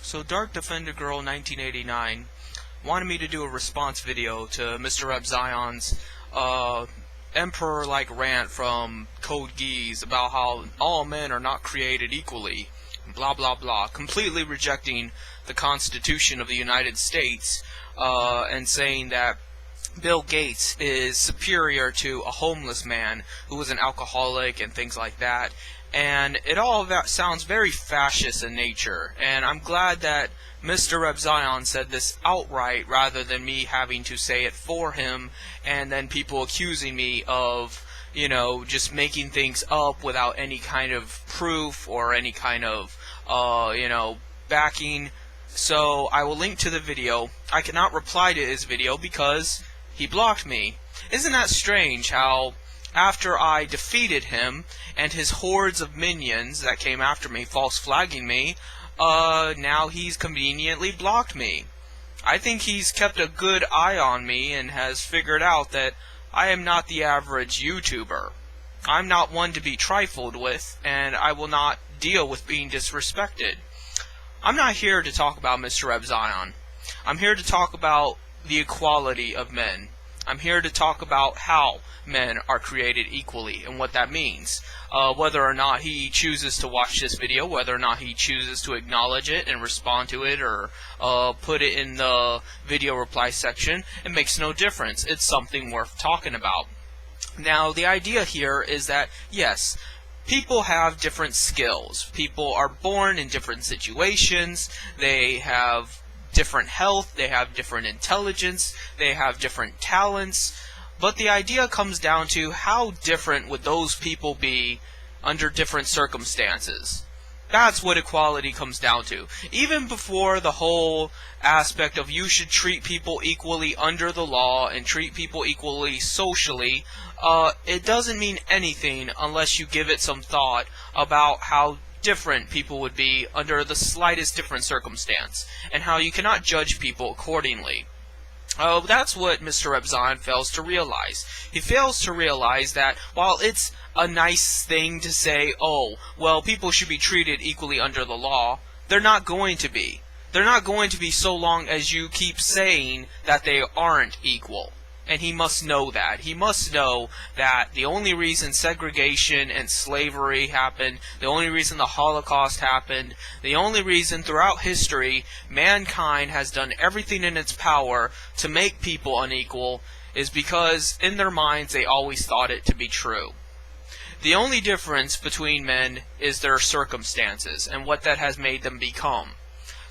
So Dark Defender Girl 1989 wanted me to do a response video to MrRepZion's Emperor-like rant from Code Geass about how all men are not created equally, blah blah blah, completely rejecting the Constitution of the United States and saying that Bill Gates is superior to a homeless man who was an alcoholic and things like that. And it all that sounds very fascist in nature, and I'm glad that MrRepZion said this outright rather than me having to say it for him and then people accusing me of, just making things up without any kind of proof or any kind of, backing. So I will link to the video. I cannot reply to his video because he blocked me. Isn't that strange how after I defeated him and his hordes of minions that came after me, false flagging me, now he's conveniently blocked me. I think he's kept a good eye on me and has figured out that I am not the average YouTuber. I'm not one to be trifled with, and I will not deal with being disrespected. I'm not here to talk about MrRepZion. I'm here to talk about the equality of men. I'm here to talk about how men are created equally and what that means. Whether or not he chooses to watch this video, whether or not he chooses to acknowledge it and respond to it or put it in the video reply section, it makes no difference. It's something worth talking about. Now, the idea here is that, yes, people have different skills. People are born in different situations. They have different health, they have different intelligence, they have different talents, but the idea comes down to how different would those people be under different circumstances. That's what equality comes down to. Even before the whole aspect of you should treat people equally under the law and treat people equally socially, it doesn't mean anything unless you give it some thought about how different people would be under the slightest different circumstance, and how you cannot judge people accordingly. That's what MrRepZion fails to realize. He fails to realize that while it's a nice thing to say, oh, well, people should be treated equally under the law, they're not going to be. They're not going to be so long as you keep saying that they aren't equal. And he must know that. He must know that the only reason segregation and slavery happened, the only reason the Holocaust happened, the only reason throughout history mankind has done everything in its power to make people unequal is because in their minds they always thought it to be true. The only difference between men is their circumstances and what that has made them become.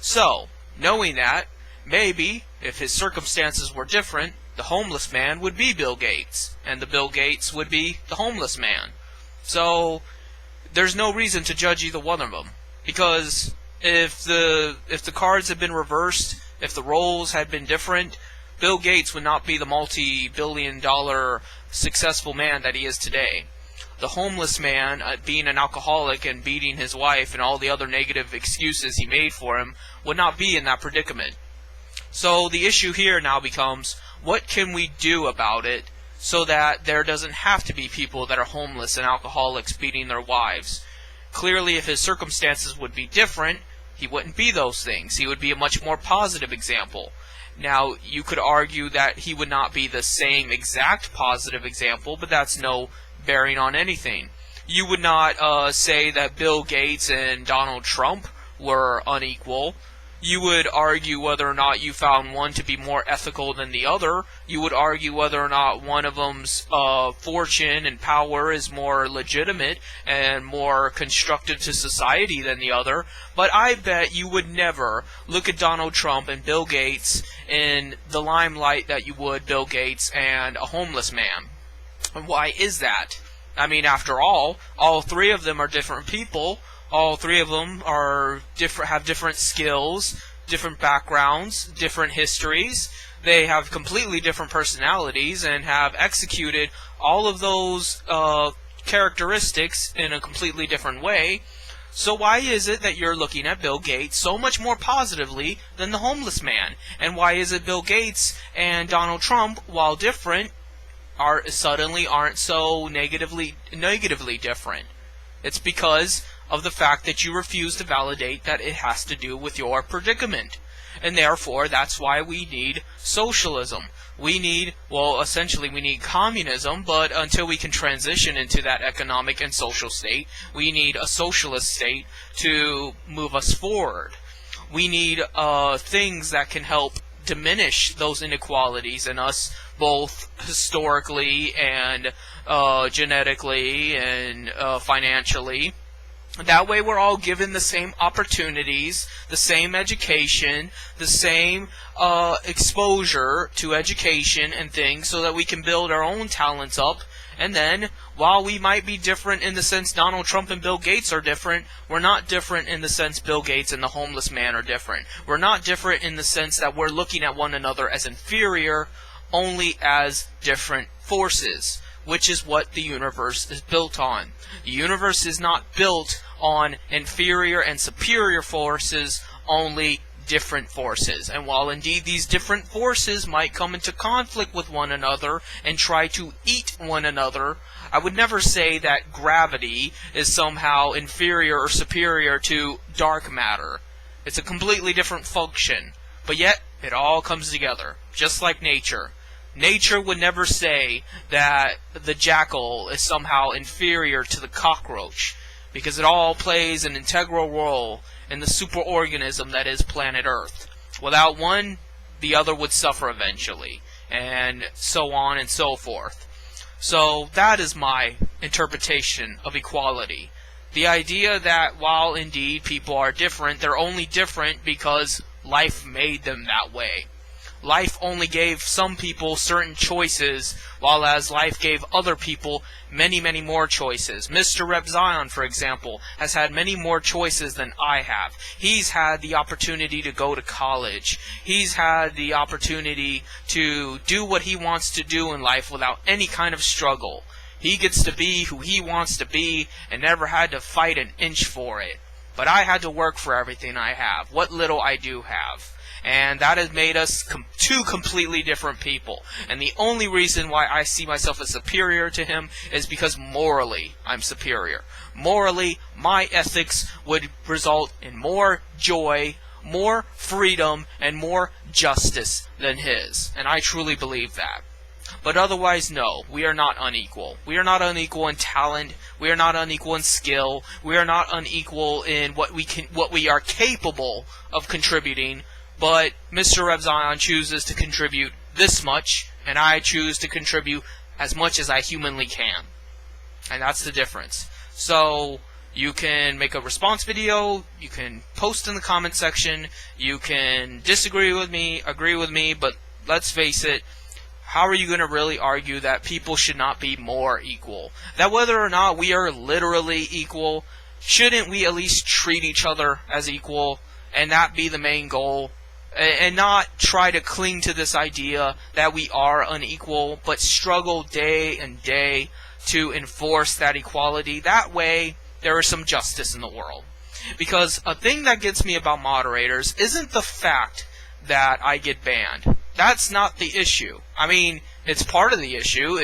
So, knowing that, maybe if his circumstances were different, the homeless man would be Bill Gates, and the Bill Gates would be the homeless man. So there's no reason to judge either one of them, because if the cards had been reversed, if the roles had been different, Bill Gates would not be the multi-billion-dollar successful man that he is today. The homeless man, being an alcoholic and beating his wife and all the other negative excuses he made for him, would not be in that predicament. So the issue here now becomes, what can we do about it so that there doesn't have to be people that are homeless and alcoholics beating their wives? Clearly, if his circumstances would be different, he wouldn't be those things. He would be a much more positive example. Now, you could argue that he would not be the same exact positive example, but that's no bearing on anything. You would not say that Bill Gates and Donald Trump were unequal. You would argue whether or not you found one to be more ethical than the other. You would argue whether or not one of them's fortune and power is more legitimate and more constructive to society than the other. But I bet you would never look at Donald Trump and Bill Gates in the limelight that you would Bill Gates and a homeless man. And why is that? I mean, after all three of them are different people. All three of them are have different skills, different backgrounds, different histories. They have completely different personalities and have executed all of those characteristics in a completely different way. So why is it that you're looking at Bill Gates so much more positively than the homeless man? And why is it Bill Gates and Donald Trump, while different, suddenly aren't so negatively different? It's because of the fact that you refuse to validate that it has to do with your predicament. And therefore, that's why we need socialism. We need, well, essentially we need communism, but until we can transition into that economic and social state, we need a socialist state to move us forward. We need things that can help diminish those inequalities in us, both historically and genetically and financially. That way we're all given the same opportunities, the same education, the same exposure to education and things, so that we can build our own talents up. And then, while we might be different in the sense Donald Trump and Bill Gates are different, we're not different in the sense Bill Gates and the homeless man are different. We're not different in the sense that we're looking at one another as inferior, only as different forces, which is what the universe is built on. The universe is not built on inferior and superior forces, only different forces. And while indeed these different forces might come into conflict with one another and try to eat one another, I would never say that gravity is somehow inferior or superior to dark matter. It's a completely different function, but yet it all comes together, just like nature. Nature would never say that the jackal is somehow inferior to the cockroach, because it all plays an integral role in the superorganism that is planet Earth. Without one, the other would suffer eventually, and so on and so forth. So that is my interpretation of equality. The idea that while indeed people are different, they're only different because life made them that way. Life only gave some people certain choices, while as life gave other people many, many more choices. MrRepZion, for example, has had many more choices than I have. He's had the opportunity to go to college. He's had the opportunity to do what he wants to do in life without any kind of struggle. He gets to be who he wants to be and never had to fight an inch for it. But I had to work for everything I have, what little I do have. And that has made us two completely different people. And the only reason why I see myself as superior to him is because morally I'm superior. Morally, my ethics would result in more joy, more freedom, and more justice than his. And I truly believe that. But otherwise, no, we are not unequal. We are not unequal in talent. We are not unequal in skill. We are not unequal in what we are capable of contributing. But MrRepZion chooses to contribute this much, and I choose to contribute as much as I humanly can. And that's the difference. So, you can make a response video, you can post in the comment section, you can disagree with me, agree with me, but let's face it, how are you going to really argue that people should not be more equal? That whether or not we are literally equal, shouldn't we at least treat each other as equal, and that be the main goal? And not try to cling to this idea that we are unequal, but struggle day and day to enforce that equality. That way, there is some justice in the world. Because a thing that gets me about moderators isn't the fact that I get banned. That's not the issue. I mean, it's part of the issue.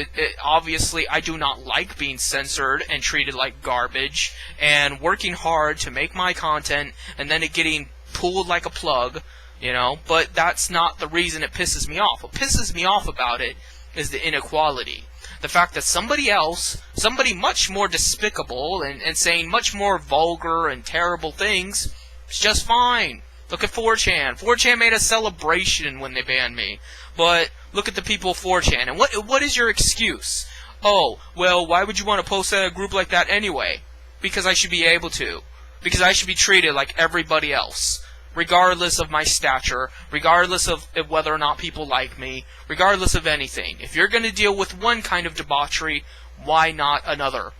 Obviously, I do not like being censored and treated like garbage, and working hard to make my content, and then it getting pulled like a plug. You know, but that's not the reason it pisses me off. What pisses me off about it is the inequality. The fact that somebody else, somebody much more despicable and saying much more vulgar and terrible things, is just fine. Look at 4chan. 4chan made a celebration when they banned me. But look at the people of 4chan. And what is your excuse? Oh, well, why would you want to post at a group like that anyway? Because I should be able to. Because I should be treated like everybody else. Regardless of my stature, regardless of whether or not people like me, regardless of anything. If you're going to deal with one kind of debauchery, why not another?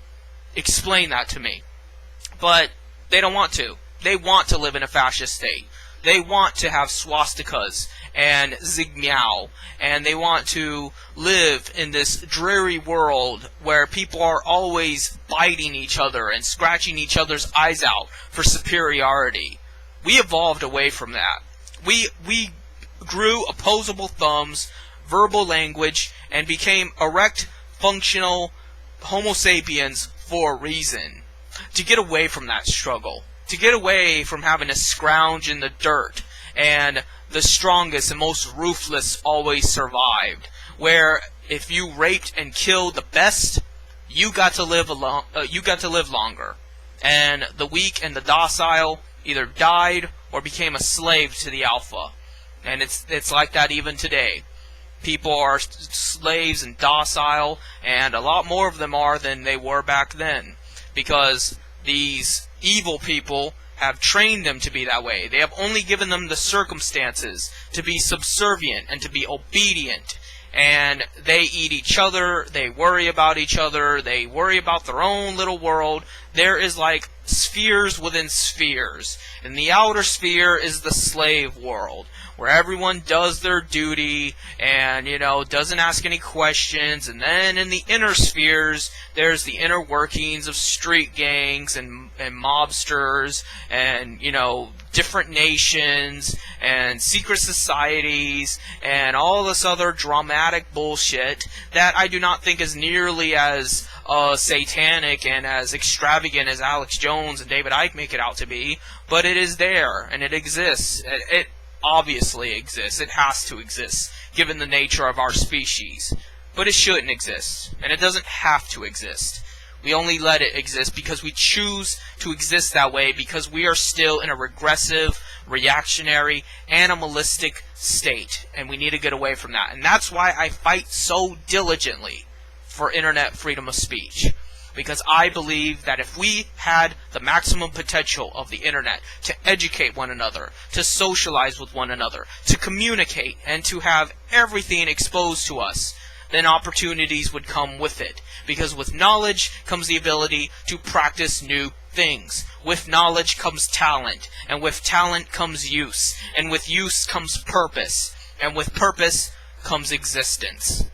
Explain that to me. But they don't want to. They want to live in a fascist state. They want to have swastikas and zigmeow, and they want to live in this dreary world where people are always biting each other and scratching each other's eyes out for superiority. We evolved away from that. We grew opposable thumbs, verbal language, and became erect, functional Homo sapiens for a reason. to get away from that struggle, to get away from having to scrounge in the dirt, and the strongest and most ruthless always survived, where if you raped and killed the best, you got to live longer, and the weak and the docile either died or became a slave to the alpha. And it's like that even today. People are slaves and docile, and a lot more of them are than they were back then, because these evil people have trained them to be that way. They have only given them the circumstances to be subservient and to be obedient. And they eat each other, they worry about each other, they worry about their own little world. There is like spheres within spheres. And the outer sphere is the slave world, where everyone does their duty and, doesn't ask any questions. And then in the inner spheres, there's the inner workings of street gangs and mobsters and, different nations and secret societies and all this other dramatic bullshit that I do not think is nearly as satanic and as extravagant as Alex Jones and David Icke make it out to be, but it is there and it exists. It obviously exists. It has to exist, given the nature of our species. But it shouldn't exist, and it doesn't have to exist. We only let it exist because we choose to exist that way, because we are still in a regressive, reactionary, animalistic state, and we need to get away from that. And that's why I fight so diligently for internet freedom of speech. Because I believe that if we had the maximum potential of the internet to educate one another, to socialize with one another, to communicate, and to have everything exposed to us, then opportunities would come with it. Because with knowledge comes the ability to practice new things. With knowledge comes talent, and with talent comes use, and with use comes purpose, and with purpose comes existence.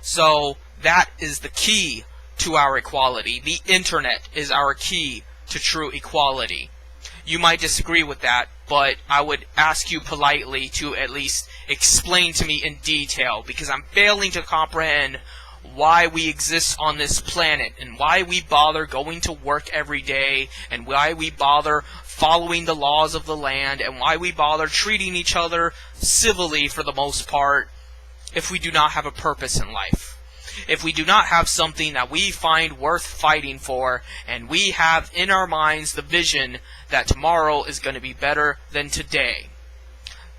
So that is the key to our equality. The internet is our key to true equality. You might disagree with that, but I would ask you politely to at least explain to me in detail, because I'm failing to comprehend why we exist on this planet, and why we bother going to work every day, and why we bother following the laws of the land, and why we bother treating each other civilly for the most part, if we do not have a purpose in life. If we do not have something that we find worth fighting for, and we have in our minds the vision that tomorrow is going to be better than today.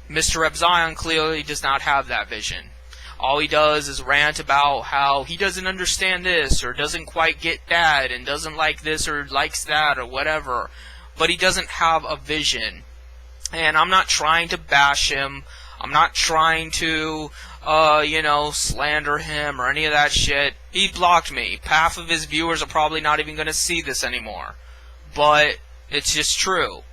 MrRepZion clearly does not have that vision. All he does is rant about how he doesn't understand this, or doesn't quite get that, and doesn't like this, or likes that, or whatever. But he doesn't have a vision. And I'm not trying to bash him. I'm not trying to, slander him or any of that shit. He blocked me. Half of his viewers are probably not even going to see this anymore. But it's just true.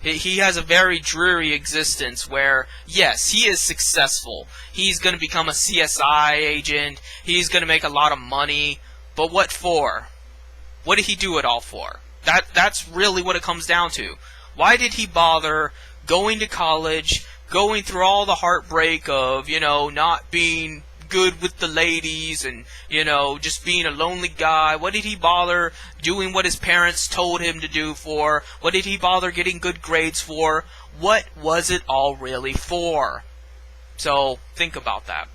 He has a very dreary existence where, yes, he is successful. He's going to become a CSI agent. He's going to make a lot of money. But what for? What did he do it all for? That's really what it comes down to. Why did he bother going to college, going through all the heartbreak of, not being good with the ladies and, just being a lonely guy? What did he bother doing what his parents told him to do for? What did he bother getting good grades for? What was it all really for? So, think about that.